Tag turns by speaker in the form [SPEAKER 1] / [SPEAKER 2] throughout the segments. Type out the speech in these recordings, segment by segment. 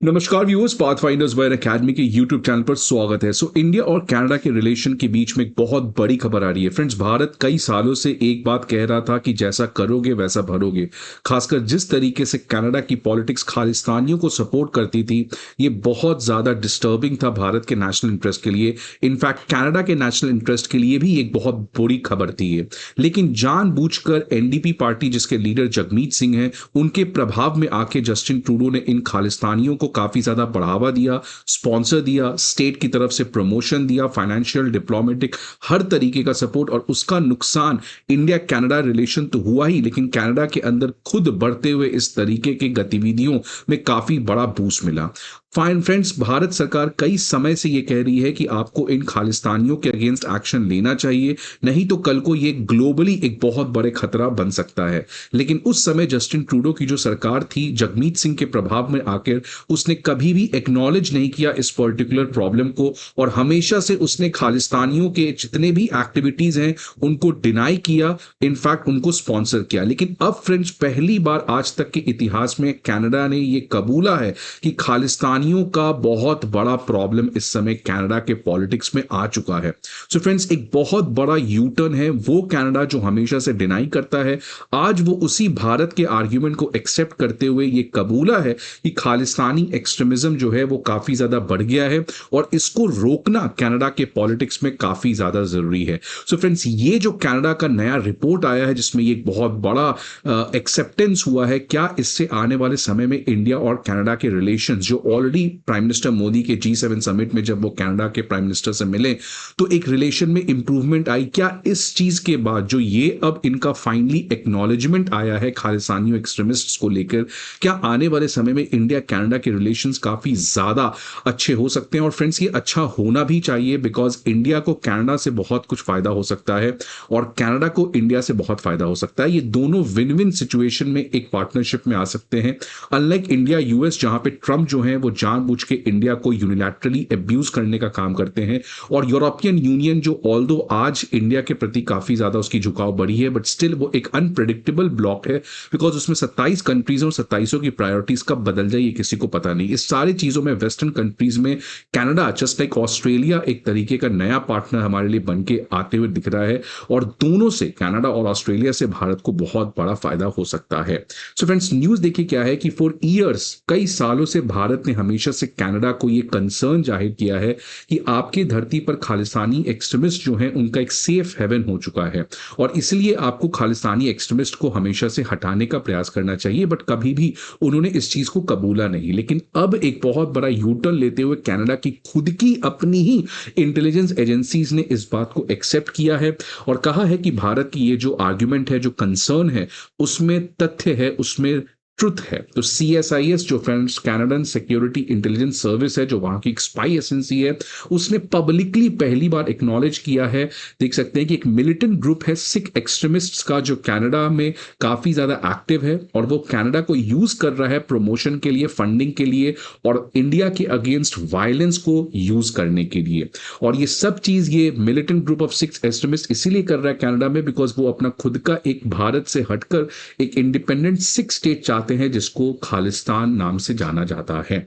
[SPEAKER 1] नमस्कार viewers, Pathfinders world academy के YouTube channel पर स्वागत है। इंडिया और कनाडा के रिलेशन के बीच में एक बहुत बड़ी खबर आ रही है। फ्रेंड्स, भारत कई सालों से एक बात कह रहा था कि जैसा करोगे वैसा भरोगे। खासकर जिस तरीके से कनाडा की पॉलिटिक्स खालिस्तानियों को सपोर्ट करती थी, ये बहुत ज्यादा डिस्टर्बिंग था भारत के नेशनल इंटरेस्ट के लिए। इनफैक्ट कनाडा के नेशनल इंटरेस्ट के लिए भी एक बहुत बुरी खबर थी ये। लेकिन जानबूझकर एनडीपी पार्टी, जिसके लीडर जगमीत सिंह हैं, उनके प्रभाव में आके जस्टिन ट्रूडो ने इन खालिस्तानियों को काफी ज्यादा बढ़ावा दिया, स्पॉन्सर दिया, स्टेट की तरफ से प्रमोशन दिया, फाइनेंशियल, डिप्लोमेटिक, हर तरीके का सपोर्ट। और उसका नुकसान इंडिया कनाडा रिलेशन तो हुआ ही, लेकिन कनाडा के अंदर खुद बढ़ते हुए इस तरीके की गतिविधियों में काफी बड़ा बूस्ट मिला। फाइन फ्रेंड्स, भारत सरकार कई समय से ये कह रही है कि आपको इन खालिस्तानियों के अगेंस्ट एक्शन लेना चाहिए, नहीं तो कल को ये ग्लोबली एक बहुत बड़े खतरा बन सकता है। लेकिन उस समय जस्टिन ट्रूडो की जो सरकार थी, जगमीत सिंह के प्रभाव में आकर उसने कभी भी एक्नॉलेज नहीं किया इस पर्टिकुलर प्रॉब्लम को, और हमेशा से उसने खालिस्तानियों के जितने भी एक्टिविटीज हैं उनको डिनाई किया, इनफैक्ट उनको स्पॉन्सर किया। लेकिन अब फ्रेंड्स, पहली बार आज तक के इतिहास में कनाडा ने यह कबूला है कि खालिस्तानियों का बहुत बड़ा प्रॉब्लम इस समय कनाडा के पॉलिटिक्स में आ चुका है। सो फ्रेंड्स, एक बहुत बड़ा यू टर्न है। वो कनाडा जो हमेशा से डिनाई करता है, आज वो उसी भारत के आर्ग्यूमेंट को एक्सेप्ट करते हुए ये कबूला है कि खालिस्तानी एक्सट्रीमिज्म जो है वो काफी ज्यादा बढ़ गया है और इसको रोकना कनाडा के पॉलिटिक्स में काफी ज्यादा जरूरी है। सो फ्रेंड्स, ये जो कनाडा का नया रिपोर्ट आया है जिसमें ये बहुत बड़ा एक्सेप्टेंस हुआ है, क्या इससे आने वाले समय में इंडिया और कनाडा के रिलेशंस, जो ऑलरेडी प्राइम मिनिस्टर मोदी के G7 समिट में जब वो कनाडा के प्राइम मिनिस्टर से मिले तो एक रिलेशन में इंप्रूवमेंट आई, क्या इस चीज के बाद जो ये अब इनका फाइनली एक्नॉलेजमेंट आया है खालिस्तानियों एक्सट्रीमिस्ट्स को लेकर, क्या आने वाले समय में इंडिया कनाडा के रिलेशंस काफी ज्यादा अच्छे हो सकते हैं? और फ्रेंड्स, ये अच्छा होना भी चाहिए, बिकॉज इंडिया को कनाडा से बहुत कुछ फायदा हो सकता है और कनाडा को इंडिया से बहुत फायदा हो सकता है। ये दोनों विन विन सिचुएशन में एक पार्टनरशिप में आ सकते हैं। अनलाइक इंडिया यूएस, जहां पे ट्रंप जो है वो जानबूझ के इंडिया को यूनिलैटरली अब्यूज करने का काम करते हैं, और यूरोपियन यूनियन जो ऑल्दो आज इंडिया के प्रति काफी ज्यादा उसकी झुकाव बढ़ी है, बट स्टिल वो एक अनप्रेडिक्टेबल ब्लॉक है, बिकॉज उसमें 27 कंट्रीज और 27 की प्रायोरिटीज कब बदल जाए ये किसी को पता नहीं। इस सारी चीजों में वेस्टर्न कंट्रीज में कनाडा, जस्ट लाइक ऑस्ट्रेलिया, एक तरीके का नया पार्टनर हमारे लिए बन के आते हुए दिख रहा है, और दोनों से, कनाडा और ऑस्ट्रेलिया से, भारत को बहुत बड़ा फायदा हो सकता है। सो फ्रेंड्स, न्यूज देखिए क्या है कि फॉर ईयर्स, कई सालों से भारत ने हमेशा से कनाडा को यह कंसर्न जाहिर किया है कि आपकी धरती पर खालिस्तानी एक्सट्रीमिस्ट जो हैं उनका एक सेफ हेवन हो चुका है, और इसलिए आपको खालिस्तानी एक्सट्रीमिस्ट को हमेशा से हटाने का प्रयास करना चाहिए। बट कभी भी उन्होंने इस चीज को कबूला नहीं। लेकिन अब एक बहुत बड़ा यूटर्न लेते हुए कनाडा की खुद की अपनी ही इंटेलिजेंस एजेंसीज ने इस बात को एक्सेप्ट किया है और कहा है कि भारत की ये जो आर्ग्यूमेंट है, जो कंसर्न है, उसमें तथ्य है, उसमें ट्रुथ है। तो CSIS, जो friends Canadian security intelligence service है, जो वहां की स्पाई एजेंसी है, उसने पब्लिकली पहली बार एक्नॉलेज किया है, देख सकते हैं कि एक मिलिटेंट ग्रुप है सिख एक्सट्रीमिस्ट्स का, जो कनाडा में काफी ज्यादा एक्टिव है और वो कनाडा को यूज कर रहा है प्रमोशन के लिए, फंडिंग के लिए, और इंडिया के अगेंस्ट वायलेंस को यूज करने के लिए। और ये सब चीज, ये militant group of Sikh extremist इसीलिए कर रहा है कनाडा में, बिकॉज वो अपना खुद का एक भारत से हटकर एक इंडिपेंडेंट सिख स्टेट चाहते हैं जिसको खालिस्तान नाम से जाना जाता है।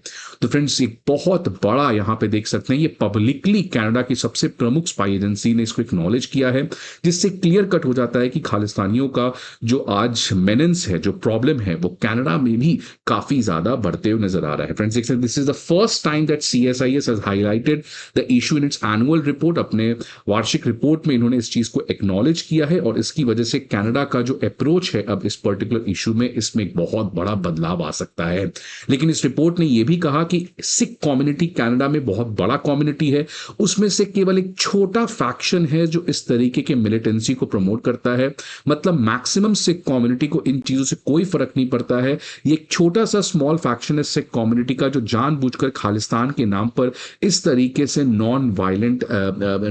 [SPEAKER 1] तो फ्रेंड्स, एक बहुत बड़ा यहां पे देख सकते हैं, ये पब्लिकली कनाडा की सबसे प्रमुख स्पाई एजेंसी ने इसको एक्नॉलेज किया है, जिससे क्लियर कट हो जाता है कि खालिस्तानियों का जो आज मेनेंस है, जो प्रॉब्लम है, वो कनाडा में भी काफी ज्यादा बढ़ते हुए नजर आ रहा है। फ्रेंड्स, देख सकते हैं, this is the first time that CSIS has highlighted the issue in its annual report. अपने वार्षिक रिपोर्ट में इन्होंने इस चीज को एक्नॉलेज किया है, और इसकी वजह से कनाडा का जो अप्रोच है अब इस पर्टिकुलर इशू में, इसमें एक बहुत बड़ा बदलाव आ सकता है। लेकिन इस रिपोर्ट ने यह भी कहा कि सिख कम्युनिटी कनाडा में बहुत बड़ा कम्युनिटी है, उसमें से केवल एक छोटा फैक्शन है जो इस तरीके के मिलिटेंसी को प्रमोट करता है। मतलब मैक्सिमम सिख कम्युनिटी को इन चीजों से कोई फर्क नहीं पड़ता है। ये एक छोटा सा स्मॉल फैक्शन है सिख कम्युनिटी का, जो जानबूझकर खालिस्तान के नाम पर इस तरीके से non violent,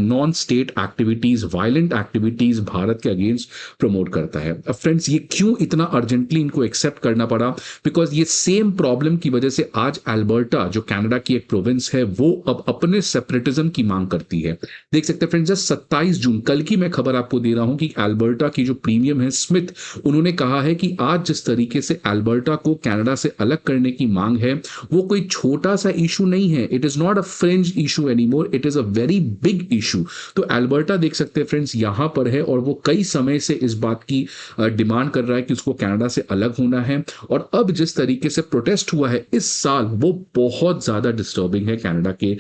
[SPEAKER 1] non state activities, violent activities Bharat के अगेंस्ट प्रमोट करता है। अब फ्रेंड्स, ये क्यों इतना अर्जेंटली इनको एक्सेप्ट करना पड़ा, बिकॉज ये सेम प्रॉब्लम की वजह से आज अल्बर्टा जो कनाडा की एक प्रोविंस है वो अब अपने सेपरेटिज्म की मांग करती है। देख सकते हैं फ्रेंड्स, 27 जून कल की मैं खबर आपको दे रहा हूं कि अल्बर्टा की जो प्रीमियम है स्मिथ, उन्होंने कहा है कि आज जिस तरीके से अल्बर्टा को कनाडा से अलग करने की मांग है वो कोई छोटा सा इशू नहीं है। It is not a fringe issue anymore, it is a very big issue. तो अल्बर्टा देख सकते हैं फ्रेंड्स यहां पर है और वो कई समय से इस बात की डिमांड कर रहा है कि उसको कनाडा से अलग होना है। और अब जिस तरीके से प्रोटेस्ट हुआ है इस साल वो बहुत ज्यादा डिस्टर्बिंग है कनाडा के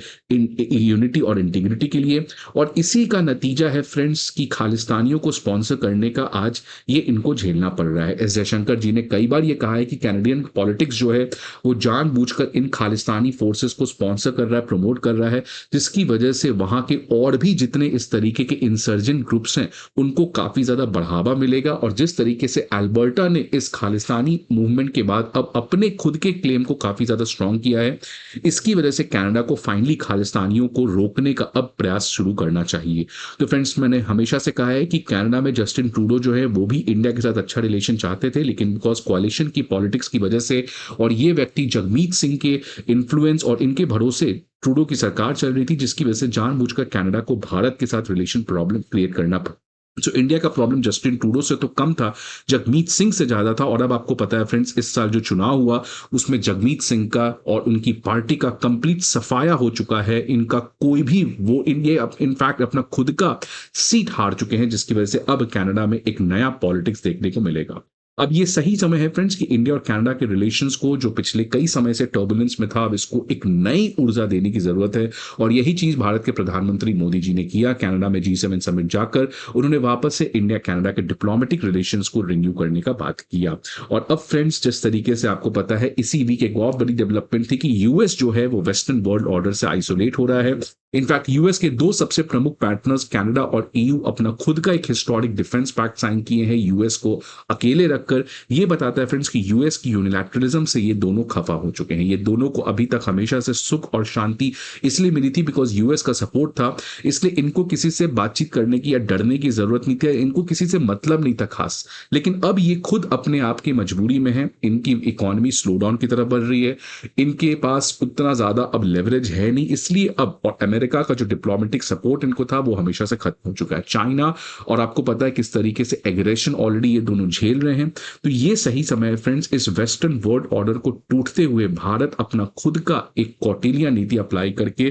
[SPEAKER 1] यूनिटी और इंटीग्रिटी के लिए। और इसी का नतीजा है फ्रेंड्स कि खालिस्तानियों को स्पॉन्सर करने का आज ये इनको झेलना पड़ रहा है। एस जयशंकर जी ने कई बार ये कहा है कि कैनेडियन पॉलिटिक्स जो है वो जानबूझकर इन खालिस्तानी फोर्सेस को स्पॉन्सर कर रहा है, प्रमोट कर रहा है, जिसकी वजह से वहां के और भी जितने इस तरीके के इंसर्जेंट ग्रुप्स हैं उनको काफी ज्यादा बढ़ावा मिलेगा। और जिस तरीके से अल्बर्टा ने इस खालिस्तानी मूवमेंट के बाद अब अपने खुद के क्लेम को काफी ज्यादा स्ट्रांग किया है, इसकी वजह से कनाडा को फाइनली खालिस्तानियों को रोकने का अब प्रयास शुरू करना चाहिए। तो फ्रेंड्स, मैंने हमेशा से कहा है कि कनाडा में जस्टिन ट्रूडो जो है वो भी इंडिया के साथ अच्छा रिलेशन चाहते थे, लेकिन बिकॉज कोalition की पॉलिटिक्स की वजह से और ये व्यक्ति जगमीत सिंह के इन्फ्लुएंस और इनके भरोसे ट्रूडो की सरकार चल रही थी, जिसकी वजह से जानबूझकर कनाडा को भारत के साथ रिलेशन प्रॉब्लम क्रिएट करना पड़ा। तो इंडिया का प्रॉब्लम जस्टिन ट्रूडो से तो कम था, जगमीत सिंह से ज्यादा था। और अब आपको पता है फ्रेंड्स, इस साल जो चुनाव हुआ उसमें जगमीत सिंह का और उनकी पार्टी का कंप्लीट सफाया हो चुका है। इनका कोई भी वो इंडिया इनफैक्ट अपना खुद का सीट हार चुके हैं, जिसकी वजह से अब कनाडा में एक नया पॉलिटिक्स देखने को मिलेगा। अब ये सही समय है फ्रेंड्स कि इंडिया और कनाडा के रिलेशंस को जो पिछले कई समय से टर्बुलेंस में था, अब इसको एक नई ऊर्जा देने की जरूरत है। और यही चीज भारत के प्रधानमंत्री मोदी जी ने किया। कनाडा में G7 समिट जाकर उन्होंने वापस से इंडिया कनाडा के डिप्लोमेटिक रिलेशंस को रिन्यू करने का बात किया। और अब फ्रेंड्स, जिस तरीके से आपको पता है इसी वीक एक बहुत बड़ी डेवलपमेंट थी कि यूएस जो है वो वेस्टर्न वर्ल्ड ऑर्डर से आइसोलेट हो रहा है। इनफैक्ट यूएस के दो सबसे प्रमुख पार्टनर्स कनाडा और EU अपना खुद का एक हिस्टोरिक डिफेंस पैक्ट साइन किए हैं यूएस को अकेले रखकर। ये बताता है फ्रेंड्स कि यूएस की यूनिलैटरलिज्म से ये दोनों खफा हो चुके हैं। ये दोनों को अभी तक हमेशा से सुख और शांति इसलिए मिली थी बिकॉज यूएस का सपोर्ट था, इसलिए इनको किसी से बातचीत करने की या डरने की जरूरत नहीं थी, इनको किसी से मतलब नहीं था खास। लेकिन अब ये खुद अपने आप की मजबूरी में है, इनकी इकोनॉमी स्लो डाउन की तरफ बढ़ रही है, इनके पास उतना ज्यादा अब लेवरेज है नहीं, इसलिए अब और अमेरिका का जो डिप्लोमेटिक सपोर्ट इनको था वो हमेशा से खत्म हो चुका है। चाइना और आपको पता है किस तरीके से एग्रेशन ऑलरेडी ये दोनों झेल रहे हैं। तो ये सही समय है फ्रेंड्स, इस वेस्टर्न वर्ल्ड ऑर्डर को टूटते हुए भारत अपना खुद का एक कौटिल्य नीति अप्लाई करके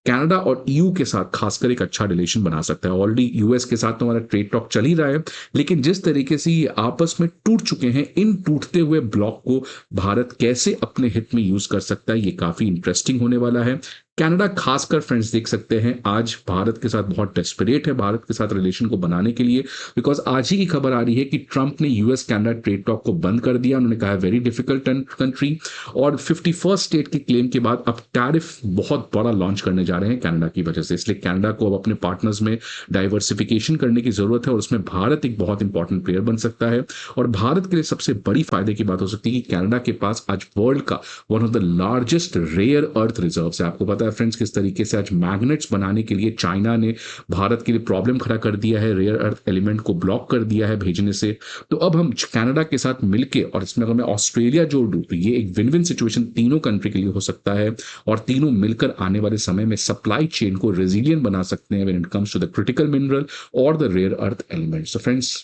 [SPEAKER 1] कनाडा और EU के साथ खासकर एक अच्छा रिलेशन बना सकता है। ऑलरेडी यूएस के साथ तो हमारा ट्रेड टॉक चल ही रहा है, लेकिन जिस तरीके से ये आपस में टूट चुके हैं, इन टूटते हुए ब्लॉक को भारत कैसे अपने हित में यूज कर सकता है, ये काफी इंटरेस्टिंग होने वाला है। कनाडा खासकर फ्रेंड्स देख सकते हैं आज भारत के साथ बहुत डेस्परेट है भारत के साथ रिलेशन को बनाने के लिए, बिकॉज आज ही की खबर आ रही है कि ट्रंप ने यूएस कनाडा ट्रेड टॉक को बंद कर दिया। उन्होंने कहा वेरी डिफिकल्ट कंट्री, और 51st स्टेट के क्लेम के बाद अब टैरिफ बहुत बड़ा लॉन्च करने जा रहे हैं कनाडा की वजह से। इसलिए कनाडा को अब अपने पार्टनर्स में डाइवर्सिफिकेशन करने की जरूरत है और उसमें भारत एक बहुत इंपॉर्टेंट प्लेयर बन सकता है। और भारत के लिए सबसे बड़ी फायदे की बात हो सकती है कि कनाडा के पास आज वर्ल्ड का one of the largest rare earth reserve है। आपको पता है फ्रेंड्स किस तरीके से आज मैग्नेट्स बनाने के लिए चाइना ने भारत के लिए प्रॉब्लम खड़ा कर दिया है, रेयर अर्थ एलिमेंट को ब्लॉक कर दिया है भेजने से। तो अब हम कनाडा के साथ मिलके, और इसमें अगर मैं ऑस्ट्रेलिया जोड़ दूं तो ये एक विन विन सिचुएशन तीनों कंट्री के लिए हो सकता है, और तीनों मिलकर आने वाले समय में सप्लाई चेन को रेजिलियंट बना सकते हैं when it comes to the critical mineral और द रेयर अर्थ एलिमेंट्स। तो फ्रेंड्स,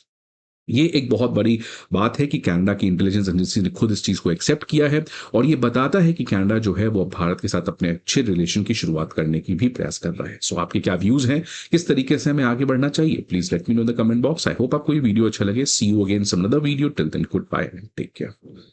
[SPEAKER 1] ये एक बहुत बड़ी बात है कि कनाडा की इंटेलिजेंस एजेंसी ने खुद इस चीज को एक्सेप्ट किया है, और ये बताता है कि कनाडा जो है वो भारत के साथ अपने अच्छे रिलेशन की शुरुआत करने की भी प्रयास कर रहा है। सो आपके क्या व्यूज हैं, किस तरीके से हमें आगे बढ़ना चाहिए, please let me know in the comment box. I hope आपको ये वीडियो अच्छा लगे। See you again some another video, till then goodbye and take care.